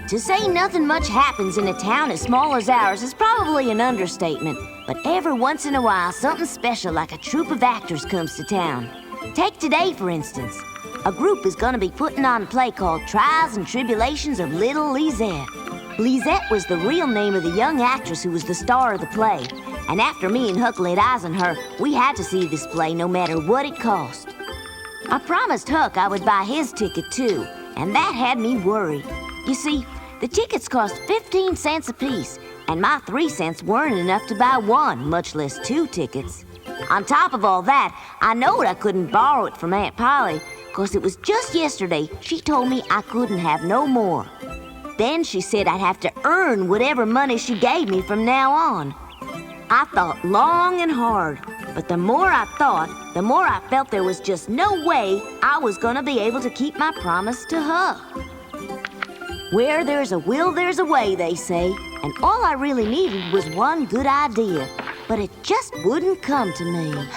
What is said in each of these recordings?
To say nothing much happens in a town as small as ours is probably an understatement, but every once in a while, something special like a troupe of actors comes to town. Take today, for instance. A group is going to be putting on a play called Trials and Tribulations of Little Lisette. Lisette was the real name of the young actress who was the star of the play, and after me and Huck laid eyes on her, we had to see this play no matter what it cost. I promised Huck I would buy his ticket too, and that had me worried. You see, the tickets cost 15 cents apiece, and my 3 cents weren't enough to buy one, much less 2 tickets. On top of all that, I knowed I couldn't borrow it from Aunt Polly, 'cause it was just yesterday she told me I couldn't have no more. Then she said I'd have to earn whatever money she gave me from now on. I thought long and hard, but the more I thought, the more I felt there was just no way I was gonna be able to keep my promise to Huck. Where there's a will, there's a way, they say, and all I really needed was one good idea, but it just wouldn't come to me.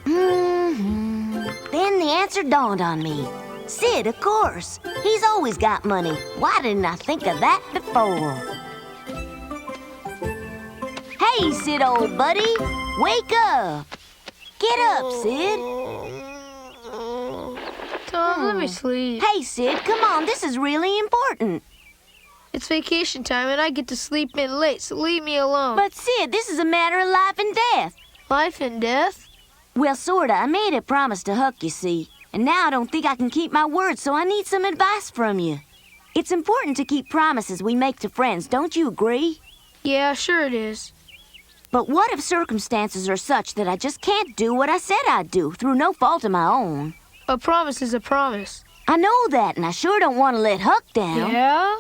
Then the answer dawned on me. Sid, of course. He's always got money. Why didn't I think of that before? Hey, Sid, old buddy, wake up. Get up, Sid. Tom, let me sleep. Hey, Sid, come on, this is really important. It's vacation time and I get to sleep in late, so leave me alone. But, Sid, this is a matter of life and death. Life and death? Well, sorta. I made a promise to Huck, you see. And now I don't think I can keep my word, so I need some advice from you. It's important to keep promises we make to friends, don't you agree? Yeah, sure it is. But what if circumstances are such that I just can't do what I said I'd do, through no fault of my own? A promise is a promise. I know that, and I sure don't want to let Huck down. Yeah?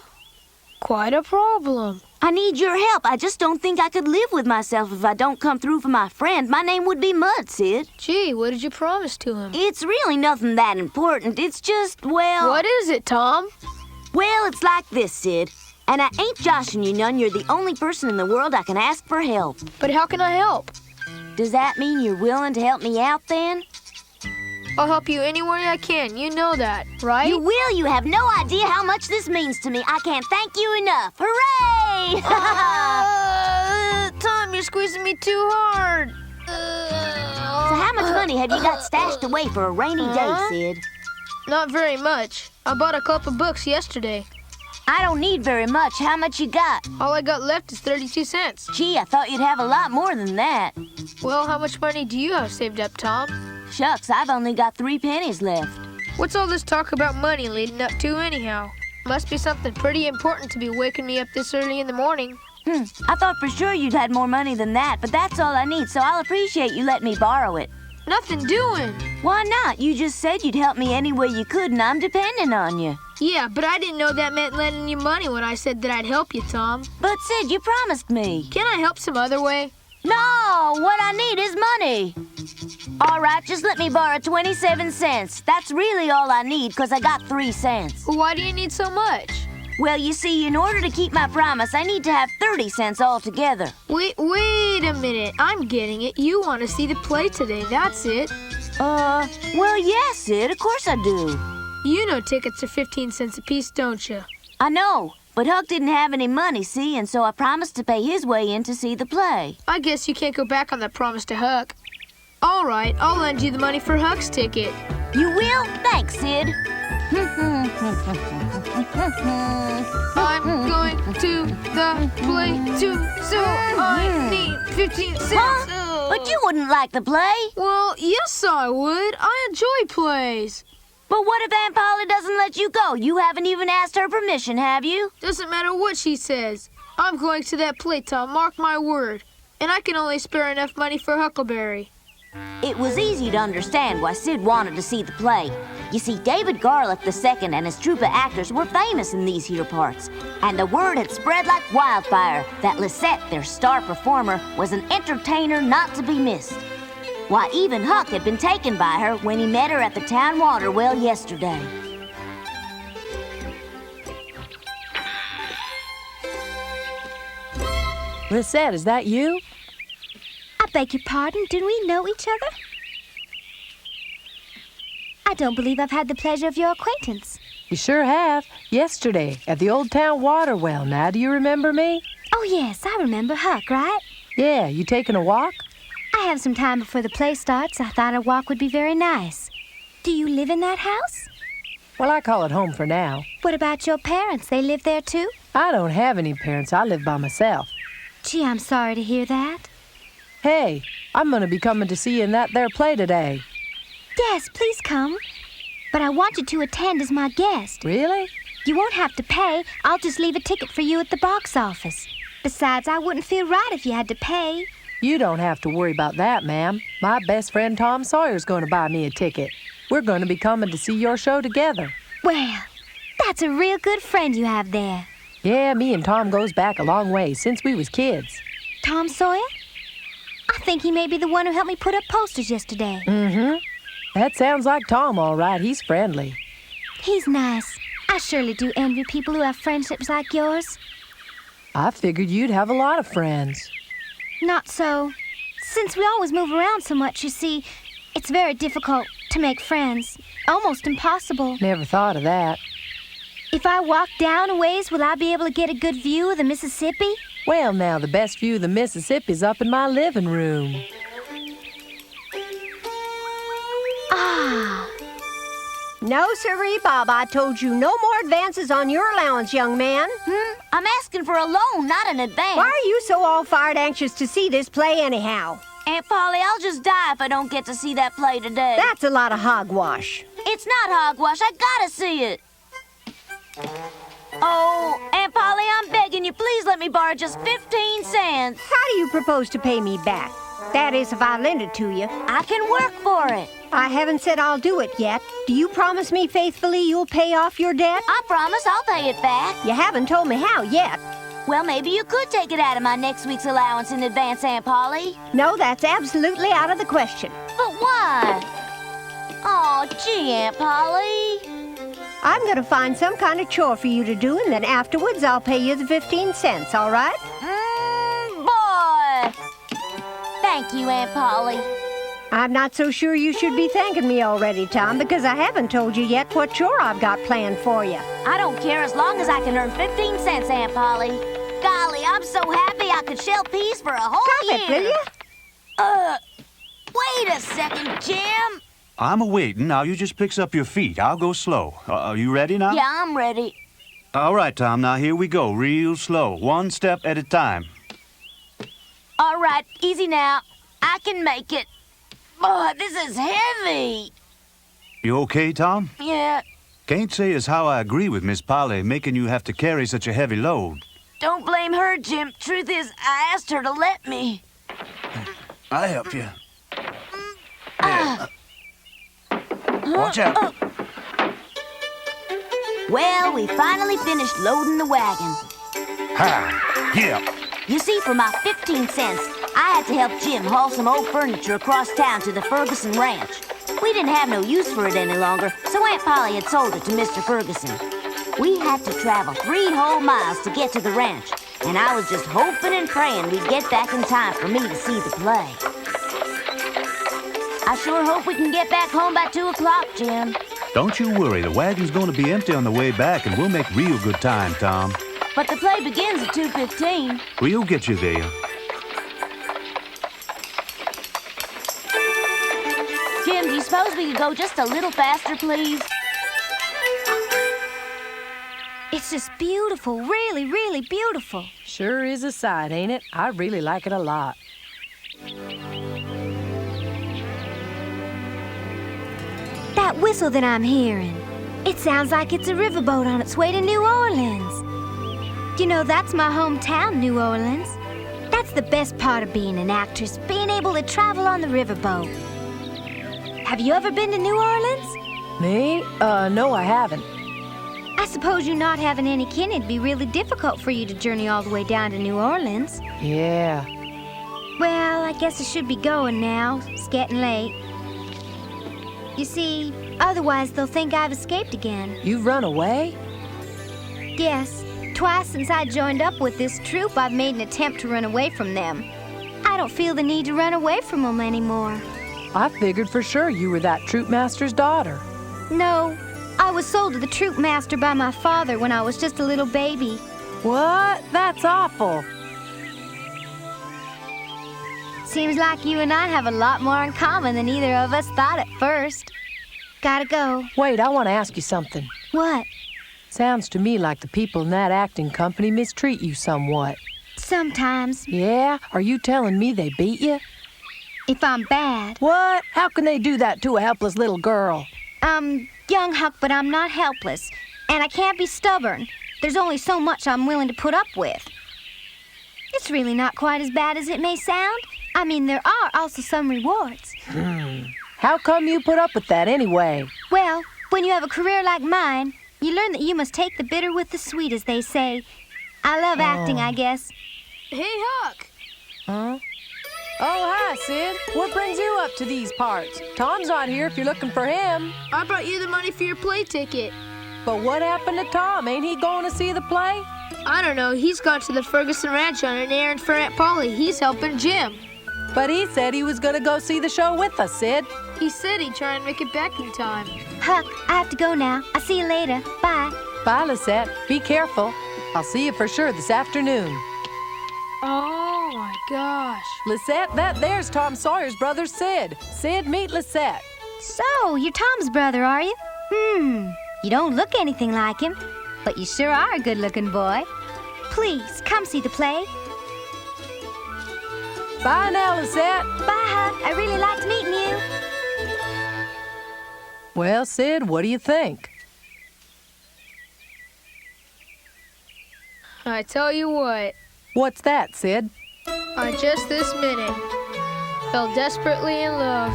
Quite a problem. I need your help. I just don't think I could live with myself if I don't come through for my friend. My name would be Mud, Sid. Gee, what did you promise to him? It's really nothing that important. It's just, well... What is it, Tom? Well, it's like this, Sid. And I ain't joshing you none. You're the only person in the world I can ask for help. But how can I help? Does that mean you're willing to help me out, then? I'll help you any way I can. You know that, right? You will? You have no idea how much this means to me. I can't thank you enough. Hooray! Tom, you're squeezing me too hard. So how much money have you got stashed away for a rainy day, Sid? Not very much. I bought a couple books yesterday. I don't need very much. How much you got? All I got left is 32 cents. Gee, I thought you'd have a lot more than that. Well, how much money do you have saved up, Tom? Shucks, I've only got 3 pennies left. What's all this talk about money leading up to anyhow? Must be something pretty important to be waking me up this early in the morning. I thought for sure you'd had more money than that, but that's all I need, so I'll appreciate you letting me borrow it. Nothing doing. Why not? You just said you'd help me any way you could, and I'm depending on you. Yeah, but I didn't know that meant lending you money when I said that I'd help you, Tom. But, Sid, you promised me. Can I help some other way? No, what I need is money. All right, just let me borrow 27 cents. That's really all I need, because I got 3 cents. Well, why do you need so much? Well, you see, in order to keep my promise, I need to have 30 cents altogether. Wait a minute. I'm getting it. You want to see the play today, that's it. Well, yes, Sid, of course I do. You know tickets are 15 cents apiece, don't you? I know, but Huck didn't have any money, see, and so I promised to pay his way in to see the play. I guess you can't go back on that promise to Huck. All right, I'll lend you the money for Huck's ticket. You will? Thanks, Sid. I'm going to the play too, so I need 15 cents. Huh? But you wouldn't like the play. Well, yes, I would. I enjoy plays. But what if Aunt Polly doesn't let you go? You haven't even asked her permission, have you? Doesn't matter what she says. I'm going to that play, Tom, mark my word. And I can only spare enough money for Huckleberry. It was easy to understand why Sid wanted to see the play. You see, David Garlick II and his troupe of actors were famous in these here parts, and the word had spread like wildfire that Lisette, their star performer, was an entertainer not to be missed. Why, even Huck had been taken by her when he met her at the town water well yesterday. Lisette, is that you? I beg your pardon, do we know each other? I don't believe I've had the pleasure of your acquaintance. You sure have. Yesterday, at the Old Town Water Well. Now, do you remember me? Oh, yes, I remember Huck, right? Yeah, you taking a walk? I have some time before the play starts. I thought a walk would be very nice. Do you live in that house? Well, I call it home for now. What about your parents? They live there, too? I don't have any parents. I live by myself. Gee, I'm sorry to hear that. Hey, I'm gonna be coming to see you in that there play today. Yes, please come. But I want you to attend as my guest. Really? You won't have to pay. I'll just leave a ticket for you at the box office. Besides, I wouldn't feel right if you had to pay. You don't have to worry about that, ma'am. My best friend Tom Sawyer's gonna buy me a ticket. We're gonna be coming to see your show together. Well, that's a real good friend you have there. Yeah, me and Tom goes back a long way, since we was kids. Tom Sawyer? I think he may be the one who helped me put up posters yesterday. Mm-hmm. That sounds like Tom, all right. He's friendly. He's nice. I surely do envy people who have friendships like yours. I figured you'd have a lot of friends. Not so. Since we always move around so much, you see, it's very difficult to make friends. Almost impossible. Never thought of that. If I walk down a ways, will I be able to get a good view of the Mississippi? Well, now, the best view of the Mississippi's up in my living room. Ah. No, sirree, Bob. I told you no more advances on your allowance, young man. I'm asking for a loan, not an advance. Why are you so all-fired anxious to see this play anyhow? Aunt Polly, I'll just die if I don't get to see that play today. That's a lot of hogwash. It's not hogwash. I gotta see it. Oh, Aunt Polly, I'm begging you, please let me borrow just 15 cents. How do you propose to pay me back? That is, if I lend it to you. I can work for it. I haven't said I'll do it yet. Do you promise me faithfully you'll pay off your debt? I promise I'll pay it back. You haven't told me how yet. Well, maybe you could take it out of my next week's allowance in advance, Aunt Polly. No, that's absolutely out of the question. But why? Oh, gee, Aunt Polly. I'm going to find some kind of chore for you to do, and then afterwards I'll pay you the 15 cents, all right? Boy. Thank you, Aunt Polly. I'm not so sure you should be thanking me already, Tom, because I haven't told you yet what chore I've got planned for you. I don't care as long as I can earn 15 cents, Aunt Polly. Golly, I'm so happy I could shell peas for a whole year. Stop it, will you? Wait a second, Jim. I'm a-waiting. Now you just picks up your feet. I'll go slow. Are you ready now? Yeah, I'm ready. All right, Tom. Now here we go. Real slow. One step at a time. All right, easy now. I can make it. Boy, this is heavy. You okay, Tom? Yeah, Can't say as how I agree with Miss Polly making you have to carry such a heavy load. don't blame her, Jim. Truth is, I asked her to let me. I'll help you. There. Watch out. Well, we finally finished loading the wagon. Ha! Yeah. You see, for my 15 cents, I had to help Jim haul some old furniture across town to the Ferguson ranch. We didn't have no use for it any longer, so Aunt Polly had sold it to Mr. Ferguson. We had to travel 3 whole miles to get to the ranch, and I was just hoping and praying we'd get back in time for me to see the play. I sure hope we can get back home by 2 o'clock, Jim. Don't you worry. The wagon's going to be empty on the way back, and we'll make real good time, Tom. But the play begins at 2:15. We'll get you there. Jim, do you suppose we could go just a little faster, please? It's just beautiful, really, really beautiful. Sure is a sight, ain't it? I really like it a lot. That whistle that I'm hearing, it sounds like it's a riverboat on its way to New Orleans. You know, that's my hometown, New Orleans. That's the best part of being an actress, being able to travel on the riverboat. Have you ever been to New Orleans? Me? No, I haven't. I suppose you not having any kin, it'd be really difficult for you to journey all the way down to New Orleans. Yeah. Well, I guess I should be going now. It's getting late. You see, otherwise they'll think I've escaped again. You've run away? Yes, twice since I joined up with this troupe, I've made an attempt to run away from them. I don't feel the need to run away from them anymore. I figured for sure you were that troop master's daughter. No, I was sold to the troop master by my father when I was just a little baby. What? That's awful. Seems like you and I have a lot more in common than either of us thought at first. Gotta go. Wait, I want to ask you something. What? Sounds to me like the people in that acting company mistreat you somewhat. Sometimes. Yeah? Are you telling me they beat you? If I'm bad. What? How can they do that to a helpless little girl? Young Huck, but I'm not helpless. And I can't be stubborn. There's only so much I'm willing to put up with. It's really not quite as bad as it may sound. I mean, there are also some rewards. How come you put up with that anyway? Well, when you have a career like mine, you learn that you must take the bitter with the sweet, as they say. I love acting, I guess. Hey, Huck. Huh? Oh, hi, Sid. What brings you up to these parts? Tom's not here if you're looking for him. I brought you the money for your play ticket. But what happened to Tom? Ain't he going to see the play? I don't know. He's gone to the Ferguson Ranch on an errand for Aunt Polly. He's helping Jim. But he said he was going to go see the show with us, Sid. He said he'd try and make it back in time. Huck, I have to go now. I'll see you later. Bye. Bye, Lisette. Be careful. I'll see you for sure this afternoon. Oh, my gosh. Lisette, that there's Tom Sawyer's brother, Sid. Sid, meet Lisette. So, you're Tom's brother, are you? You don't look anything like him, but you sure are a good-looking boy. Please, come see the play. Bye now, Lisette. Bye, Huck. I really liked meeting you. Well, Sid, what do you think? I tell you what, What's that, Sid? I just this minute fell desperately in love.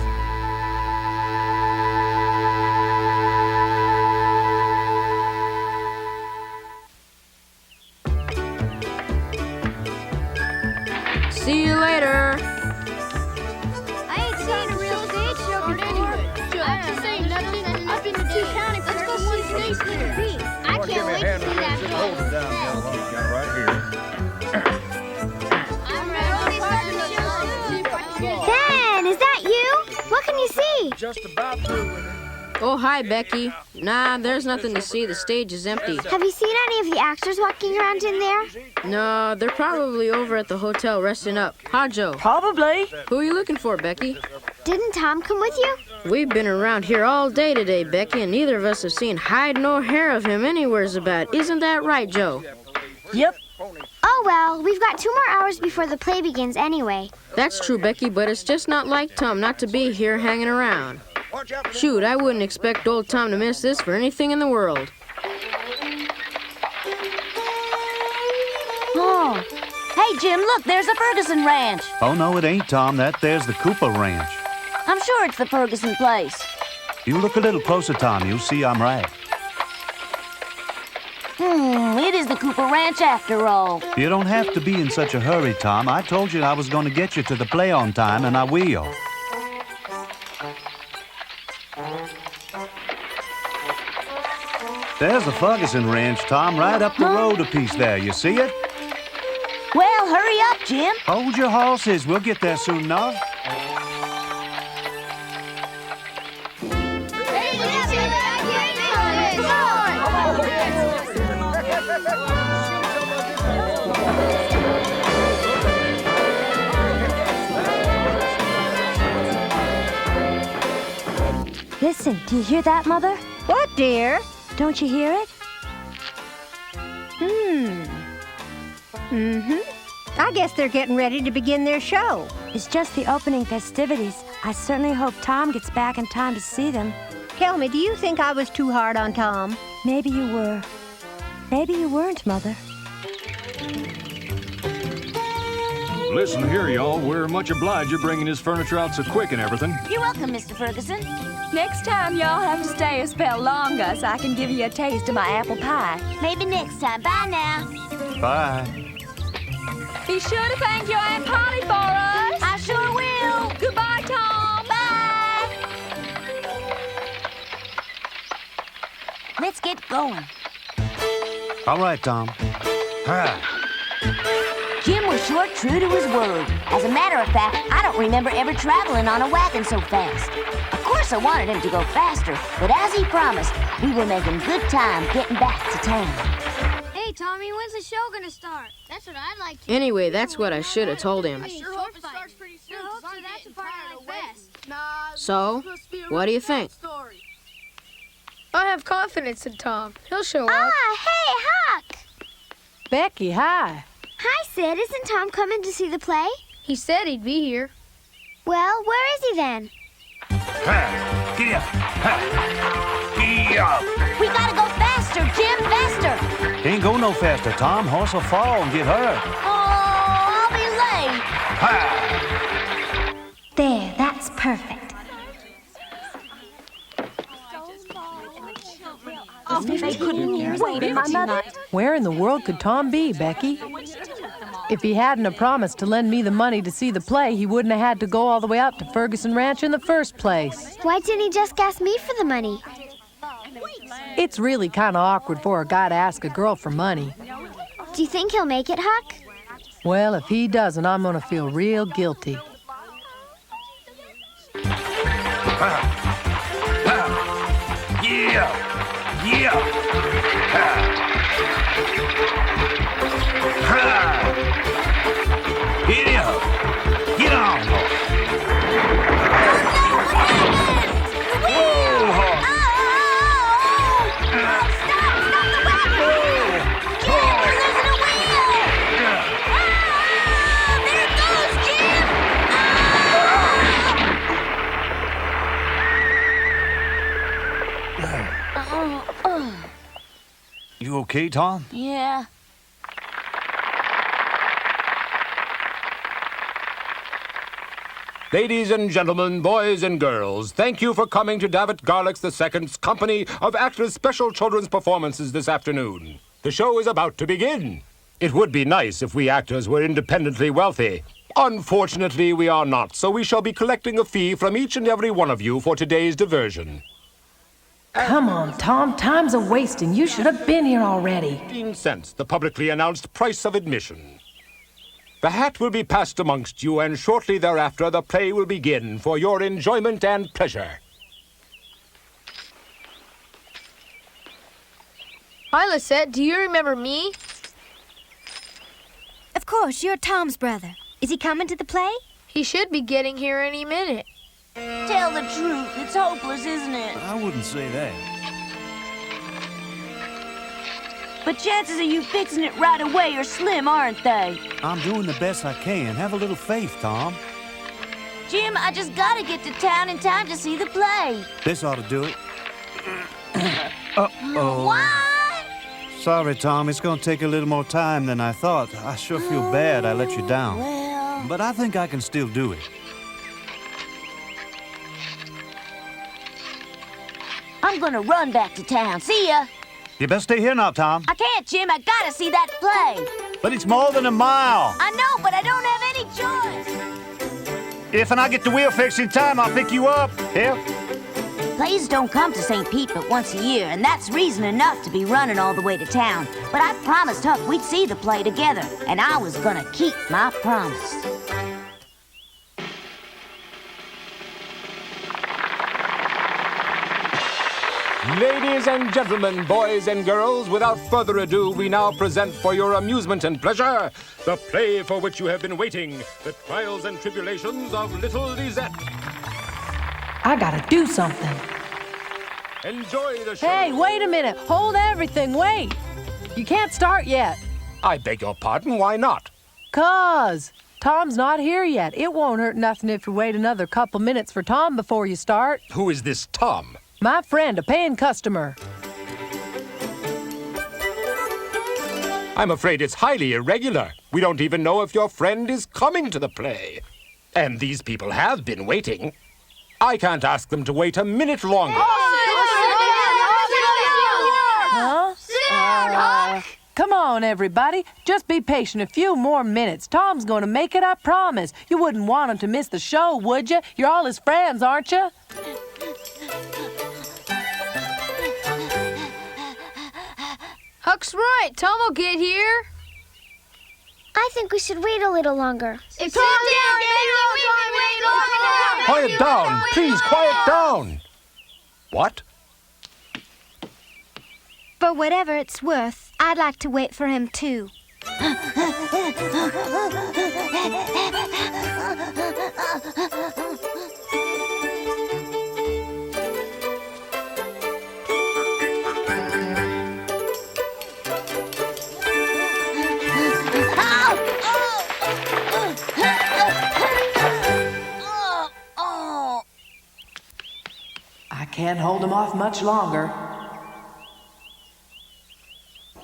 See you later. I ain't seen a real stage show before. I'm just saying nothing. I've been to 2 county for let's go see stage theater. I can't wait to see that show. Hold it down, young lady. Got it right here. I'm ready. Dan, is that you? What can you see? Just about through with it. Oh, hi, Becky. Nah, there's nothing to see. The stage is empty. Have you seen any of the actors walking around in there? No, they're probably over at the hotel resting up. Huh, Joe? Probably. Who are you looking for, Becky? Didn't Tom come with you? We've been around here all day today, Becky, and neither of us have seen hide nor hair of him anywheres about. Isn't that right, Joe? Yep. Oh, well, we've got 2 more hours before the play begins anyway. That's true, Becky, but it's just not like Tom not to be here hanging around. Shoot, I wouldn't expect old Tom to miss this for anything in the world. Oh. Hey, Jim, look, there's the Ferguson Ranch. Oh, no, it ain't, Tom. There's the Cooper Ranch. I'm sure it's the Ferguson place. You look a little closer, Tom. You'll see I'm right. It is the Cooper Ranch after all. You don't have to be in such a hurry, Tom. I told you I was going to get you to the play on time, and I will. There's the Ferguson Ranch, Tom, right up the road a piece there. You see it? Well, hurry up, Jim. Hold your horses. We'll get there soon enough. Listen, do you hear that, Mother? What, dear? Don't you hear it? I guess they're getting ready to begin their show. It's just the opening festivities. I certainly hope Tom gets back in time to see them. Tell me, do you think I was too hard on Tom? Maybe you were. Maybe you weren't, Mother. Listen here, y'all. We're much obliged you're bringing his furniture out so quick and everything. You're welcome, Mr. Ferguson. Next time, y'all have to stay a spell longer so I can give you a taste of my apple pie. Maybe next time. Bye now. Bye. Be sure to thank your Aunt Polly for us. I sure will. Goodbye, Tom. Bye. Let's get going. All right, Tom. Hi. Jim was sure true to his word. As a matter of fact, I don't remember ever traveling on a wagon so fast. Of course, I wanted him to go faster, but as he promised, we were making good time getting back to town. Hey, Tommy, when's the show gonna start? That's what I'd like to. Anyway, that's what I should have told him. Sure hope it starts pretty soon, 'cause I'm that's the getting part I tired like of waiting. best. Nah, So, what do you think? story. I have confidence in Tom. He'll show up. Ah, hey, Huck! Becky, hi. Hi, Sid. Isn't Tom coming to see the play? He said he'd be here. Well, where is he then? Giddy up. Giddy up. We gotta go faster, Jim, faster! Can't go no faster, Tom. Horse will fall and get hurt. Oh, I'll be late. There, that's perfect. They couldn't wait in my mother. Where in the world could Tom be, Becky? If he hadn't have promised to lend me the money to see the play, he wouldn't have had to go all the way out to Ferguson Ranch in the first place. Why didn't he just ask me for the money? It's really kind of awkward for a guy to ask a girl for money. Do you think he'll make it, Huck? Well, if he doesn't, I'm gonna feel real guilty. Yeah. Yeah. Giddy up. Get on, horse. Whoa, horse. You okay, Tom? Yeah. Ladies and gentlemen, boys and girls, thank you for coming to Davitt Garlick's II's company of actors' special children's performances this afternoon. The show is about to begin. It would be nice if we actors were independently wealthy. Unfortunately, we are not, so we shall be collecting a fee from each and every one of you for today's diversion. Come on, Tom. Time's a-wasting. You should have been here already. 15 cents, the publicly announced price of admission. The hat will be passed amongst you, and shortly thereafter the play will begin for your enjoyment and pleasure. Hi, Lisette. Do you remember me? Of course, you're Tom's brother. Is he coming to the play? He should be getting here any minute. Tell the truth. It's hopeless, isn't it? I wouldn't say that. But chances of you fixing it right away are slim, aren't they? I'm doing the best I can. Have a little faith, Tom. Jim, I just gotta get to town in time to see the play. This ought to do it. Uh-oh. What? Sorry, Tom. It's going to take a little more time than I thought. I sure feel bad I let you down. Well... But I think I can still do it. I'm gonna run back to town. See ya. You best stay here now, Tom. I can't, Jim. I gotta see that play. But it's more than a mile. I know, but I don't have any choice. If I get the wheel fixed in time, I'll pick you up. Here. Plays don't come to St. Pete but once a year, and that's reason enough to be running all the way to town. But I promised Huck we'd see the play together, and I was gonna keep my promise. Ladies and gentlemen, boys and girls, without further ado, we now present for your amusement and pleasure the play for which you have been waiting, The Trials and Tribulations of Little Lisette. I gotta do something. Enjoy the show. Hey, wait a minute. Hold everything. Wait. You can't start yet. I beg your pardon, why not? 'Cause Tom's not here yet. It won't hurt nothing if you wait another couple minutes for Tom before you start. Who is this Tom? My friend, a paying customer. I'm afraid it's highly irregular. We don't even know if your friend is coming to the play. And these people have been waiting. I can't ask them to wait a minute longer. Huh? Come on, everybody. Just be patient a few more minutes. Tom's going to make it, I promise. You wouldn't want him to miss the show, would you? You're all his friends, aren't you? Huck's right. Tom will get here. I think we should wait a little longer. If Tom didn't wait, Quiet down. Please, quiet down. What? For whatever it's worth, I'd like to wait for him too. I can't hold him off much longer.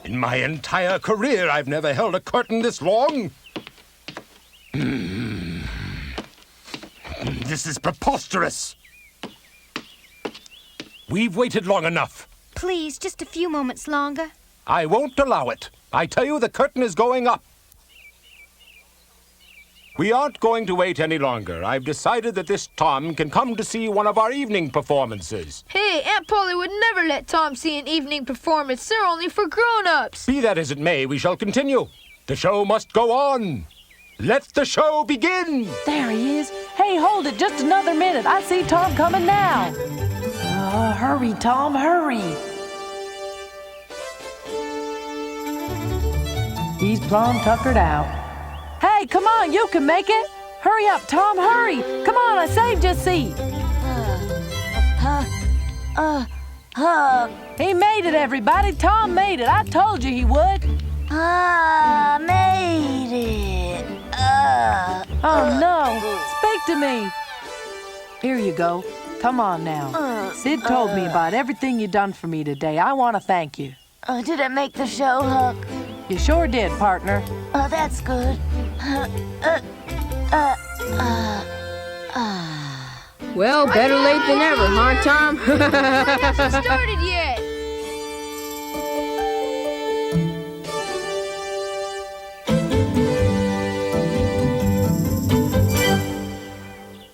In my entire career, I've never held a curtain this long. This is preposterous. We've waited long enough. Please, just a few moments longer. I won't allow it. I tell you, the curtain is going up. We aren't going to wait any longer. I've decided that this Tom can come to see one of our evening performances. Hey, Aunt Polly would never let Tom see an evening performance. They're only for grown-ups. Be that as it may, we shall continue. The show must go on. Let the show begin. There he is. Hey, hold it just another minute. I see Tom coming now. Oh, hurry, Tom, hurry. He's plumb tuckered out. Hey, come on, you can make it. Hurry up, Tom, hurry. Come on, I saved your seat. He made it, everybody. Tom made it. I told you he would. Made it. Oh, no. Speak to me. Here you go. Come on now. Sid told me about everything you done for me today. I want to thank you. Did I make the show, Huck? You sure did, partner. That's good. Well, better late than ever, huh, Tom? Hasn't started yet.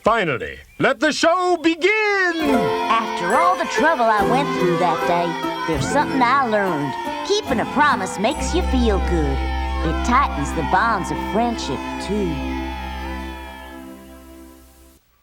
Finally, let the show begin! After all the trouble I went through that day, there's something I learned. Keeping a promise makes you feel good. It tightens the bonds of friendship, too.